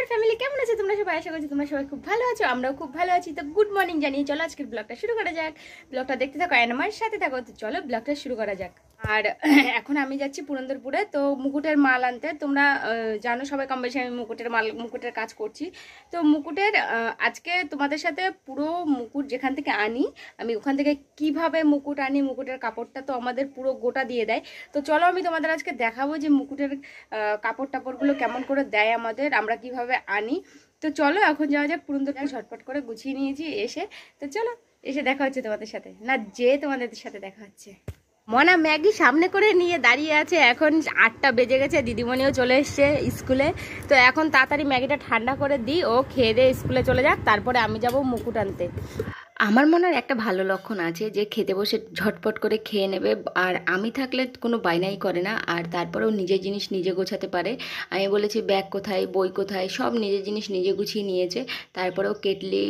Family কেমন আছে তোমরা সবাই? আশা করছি তোমরা সবাই খুব ভালো আছো, আমরাও খুব ভালো আছি। তো গুড মর্নিং জানিয়ে চলো আজকের ব্লগটা শুরু করা যাক। ব্লগটা দেখতে থাকো আর আমার সাথে থাকো। তো চলো ব্লগটা শুরু করা যাক। আর এখন আমি যাচ্ছি পুরন্দরপুরে, তো মুকুটের মাল আনতে। তোমরা জানো সবাই কম বেশি আমি মুকুটের কাজ করছি। তো মুকুটের আজকে তোমাদের সাথে পুরো মুকুট যেখান থেকে আনি আমি, ওখান থেকে কিভাবে মুকুট আনি, মুকুটের কাপড়টা তো আমাদের পুরো গোটা দিয়ে দেয়। তো চলো আমি তোমাদের আজকে দেখাবো যে মুকুটের কাপড় টাপড়গুলো কেমন করে দেয় আমাদের, আমরা কিভাবে আনি। তো চলো এখন যাওয়া যাক পুরন্দরপুর। ঝটপট করে গুছিয়ে নিয়েছি এসে। তো চলো এসে দেখা হচ্ছে তোমাদের সাথে, না যে তোমাদের সাথে দেখা হচ্ছে। মনা ম্যাগি সামনে করে নিয়ে দাঁড়িয়ে আছে। এখন 8টা বেজে গেছে, দিদিমণিও চলে এসছে স্কুলে। তো এখন তাড়াতাড়ি ম্যাগিটা ঠান্ডা করে দিই, ও খেয়ে দিয়ে স্কুলে চলে যাক, তারপরে আমি যাব মুকুট আনতে। আমার মনের একটা ভালো লক্ষণ আছে যে খেতে বসে ঝটপট করে খেয়ে নেবে, আর আমি থাকলে কোনো বায়নাই করে না, আর তারপরেও নিজের জিনিস নিজে গোছাতে পারে। আমি বলেছি ব্যাগ কোথায়, বই কোথায়, সব নিজের জিনিস নিজে গুছিয়ে নিয়েছে। তারপরেও কেটলি,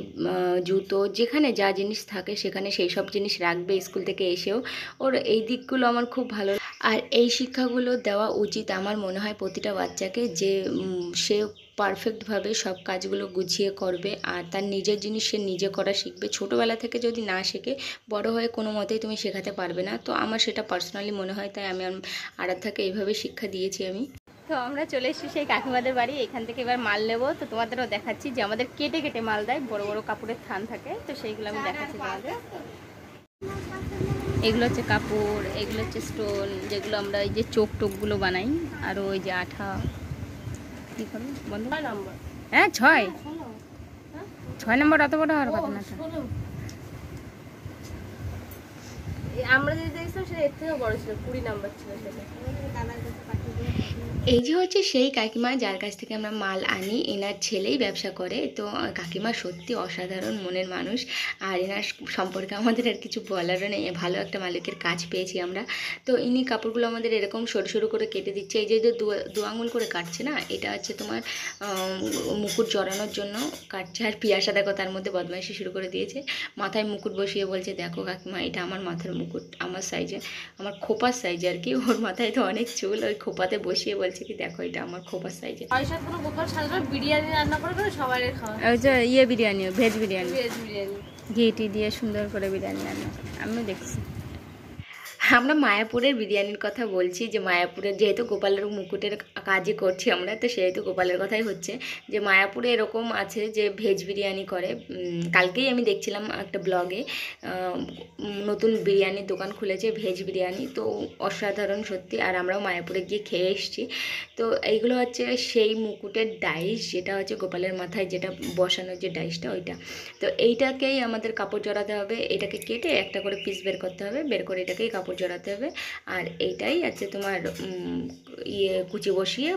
জুতো, যেখানে যা জিনিস থাকে সেখানে সেই সব জিনিস রাখবে স্কুল থেকে এসেও। ওর এই দিকগুলো আমার খুব ভালো, আর এই শিক্ষাগুলো দেওয়া উচিত আমার মনে হয় প্রতিটা বাচ্চাকে, যে সে পারফেক্টভাবে সব কাজগুলো গুছিয়ে করবে আর তার নিজের জিনিস সে নিজে করা শিখবে। ছোটোবেলা থেকে যদি না শেখে বড় হয়ে কোনো মতেই তুমি শেখাতে পারবে না। তো আমার সেটা পার্সোনালি মনে হয়, তাই আমি আরাধ্যাকে এইভাবে শিক্ষা দিয়েছি আমি। তো আমরা চলে এসেছি সেই কাকিমাদের বাড়ি, এখান থেকে এবার মাল নেবো। তো তোমাদেরও দেখাচ্ছি যে আমাদের কেটে কেটে মাল দেয়, বড় বড় কাপড়ের থান থাকে, তো সেইগুলো আমি দেখাচ্ছি তোমাদের। এগুলো হচ্ছে কাপড়, এগুলো হচ্ছে স্টোন, যেগুলো আমরা এই যে চোখ টোকগুলো বানাই, আর ওই যে আঠা। কি করবো বন্ধু? হ্যাঁ 6 নম্বর অত বড় হওয়ার কথা না। আমরা যে দেখছিলাম সেটা এর থেকেও বড় ছিল, 20 নাম্বার ছিল সেটা। এই যে হচ্ছে সেই কাকিমা যার কাছ থেকে আমরা মাল আনি, এনার ছেলেই ব্যবসা করে। তো কাকিমা সত্যি অসাধারণ মনের মানুষ, আর এনার সম্পর্কে আমাদের আর কিছু বলারও নেই। ভালো একটা মালিকের কাজ পেয়েছি আমরা। তো ইনি কাপড়গুলো আমাদের এরকম সরু সরু করে কেটে দিচ্ছে। এই যে দু আঙুল করে কাটছে না, এটা হচ্ছে তোমার মুকুট জড়ানোর জন্য কাটছে। আর পিয়াসা দেখো তার মধ্যে বদমাইশি শুরু করে দিয়েছে, মাথায় মুকুট বসিয়ে বলছে দেখো কাকিমা এটা আমার মাথার মুকুট, আমার সাইজে, আমার খোপার সাইজে আর কি। ওর মাথায় তো অনেক চুল, ওই খোপাতে বসিয়ে বলছে কি দেখো এটা আমার খোপার সাইজে। পয়সা পুরো গোপাল সাজবার বিরিয়ানি রান্না করে করে সবাই খাওয়া। ওই যে ইয়ে বিরিয়ানি, ভেজ বিরিয়ানি, ভেজ বিরিয়ানি ঘি দিয়ে সুন্দর করে বিরিয়ানি রান্না আমিও দেখছি। আমরা মায়াপুরের বিরিয়ানির কথা বলছি, যে মায়াপুরের যেহেতু গোপালের মুকুটের কাজই করছি আমরা, তো সেহেতু গোপালের কথাই হচ্ছে। যে মায়াপুরে এরকম আছে যে ভেজ বিরিয়ানি করে। কালকেই আমি দেখছিলাম একটা ব্লগে, নতুন বিরিয়ানির দোকান খুলেছে ভেজ বিরিয়ানি, তো অসাধারণ সত্যি। আর আমরাও মায়াপুরে গিয়ে খেয়ে এসেছি। তো এইগুলো হচ্ছে সেই মুকুটের ডাইস, যেটা হচ্ছে গোপালের মাথায় যেটা বসানোর যে ডাইসটা ওইটা। তো এইটাকেই আমাদের কাপড় জড়াতে হবে, এটাকে কেটে একটা করে পিস বের করতে হবে, বের করে এটাকেই কাপড় জড়াতে হবে। আর এইটাই আছে তোমার কুচি বসিয়ে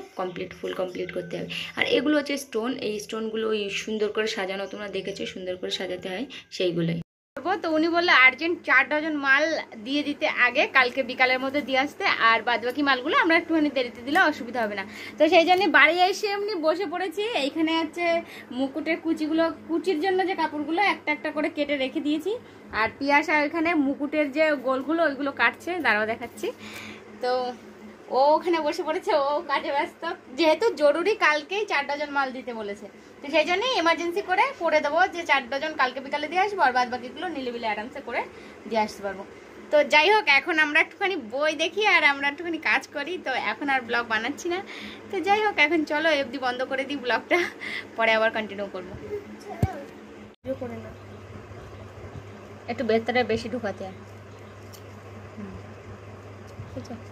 ফুল কমপ্লিট করতে হবে। আর এগুলো হচ্ছে স্টোন, এই স্টোনগুলো সুন্দর করে সাজানো, তোমরা দেখেছো সুন্দর করে সাজাতে হয়, সেইগুলোই। তো উনি বললো আর্জেন্ট 4 ডজন মাল দিয়ে দিতে আগে, কালকে বিকালের মধ্যে দিয়ে আসতে, আর বাদবাকি মালগুলো আমরা একটুখানি দেরিতে দিলে অসুবিধা হবে না। তো সেই জন্য বাড়ি এসে এমনি বসে পড়েছি। এইখানে হচ্ছে মুকুটের কুচির জন্য যে কাপড়গুলো একটা একটা করে কেটে রেখে দিয়েছি, আর পিয়াসা ওইখানে মুকুটের যে গোলগুলো ওইগুলো কাটছে, দাঁড়াও দেখাচ্ছি। তো ও ওখানে বসে পড়েছে, ও কাজে ব্যস্ত, যেহেতু জরুরি কালকেই 4 ডজন মাল দিতে বলেছে। তো সেই জন্যই এমার্জেন্সি করে দেবো যে 4 ডজন কালকে বিকালে দিয়ে আসবো, আর বাদ বাকিগুলো নিলিবিলি আরামসে করে দিয়ে আসতে পারবো। তো যাই হোক, এখন আমরা একটুখানি বই দেখি আর আমরা একটুখানি কাজ করি। তো এখন আর ব্লগ বানাচ্ছি না। তো যাই হোক, এখন চলো এফডি বন্ধ করে দিই ব্লগটা, পরে আবার কন্টিনিউ করবো। একটু ভেতরে বেশি ঢুকাতে হয়, ঠিক আছে।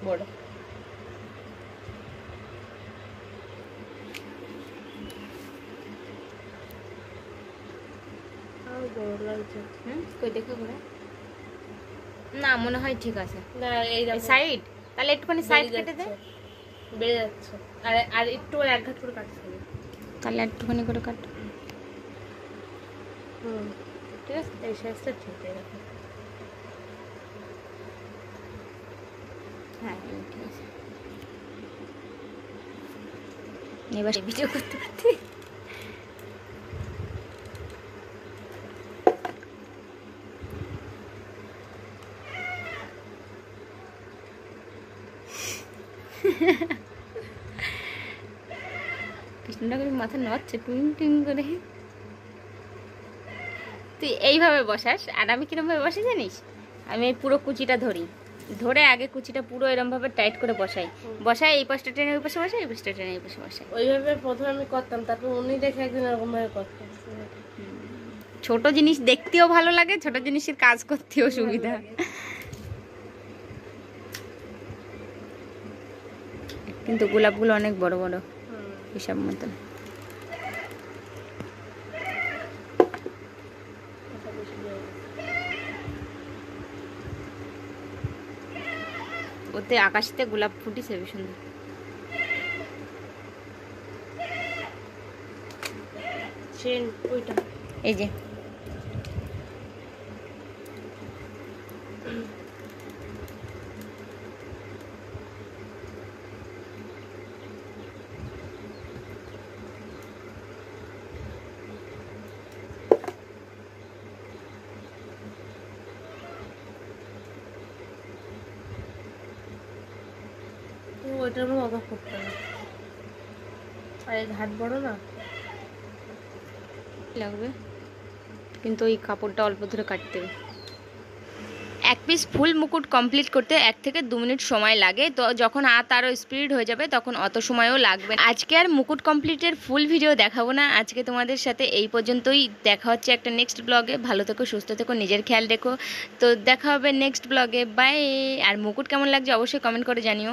বড় বড় লাগছে। কই দেখো করে না, মনে হয় ঠিক আছে। না এই সাইড, তাহলে একটুখানি সাইড কেটে দে, বেড়ে যাচ্ছে। আর একটু এক ঘাট করে কাটতে হবে, তাহলে একটুখানি করে কাট। ঠিক আছে, এই সাইজটা ঠিক আছে। হ্যাঁ ঠিক আছে। এবার ভিডিও করতে করতে কৃষ্ণনগরের মাথা নড়ছে টুইং টুইং করে। তুই এইভাবে বসাস আর আমি কিরমভাবে বসে জানিস? আমি এই পুরো কুচিটা ধরি, ধরে আগে কুচিটা পুরো এরমভাবে টাইট করে বসাই, বসাই এই পাশটা টেনে ওই পাশে বসাই, এই পাশটা টেনে এই পাশে বসাই। ওইভাবে প্রথমে আমি করতাম, তারপর উনি দেখে একদিন এরকম ভাবে করতাম। ছোট জিনিস দেখতেও ভালো লাগে, ছোট জিনিসের কাজ করতেও সুবিধা। কিন্তু গোলাপগুলো অনেক বড় বড় হিসাব মতন। ওতে আকাশতে গোলাপ ফুটিছে হেবি সুন্দর। চেন ওইটা এই যে ওইটার মধ্যে অত করতে হবে। আর এই ঘাট বড় না লাগবে, কিন্তু ওই কাপড়টা অল্প ধরে কাটতে হবে। এক পিস ফুল মুকুট কমপ্লিট করতে 1 থেকে 2 মিনিট সময় লাগে। তো যখন আরও স্পিড হয়ে যাবে তখন অত সময়ও লাগবে। আজকে আর মুকুট কমপ্লিটের ফুল ভিডিও দেখাবো না, আজকে তোমাদের সাথে এই পর্যন্তই। দেখা হচ্ছে একটা নেক্সট ব্লগে। ভালো থেকো, সুস্থ থেকো, নিজের খেয়াল রেখো। তো দেখা হবে নেক্সট ব্লগে, বাই। আর মুকুট কেমন লাগছে অবশ্যই কমেন্ট করে জানিও।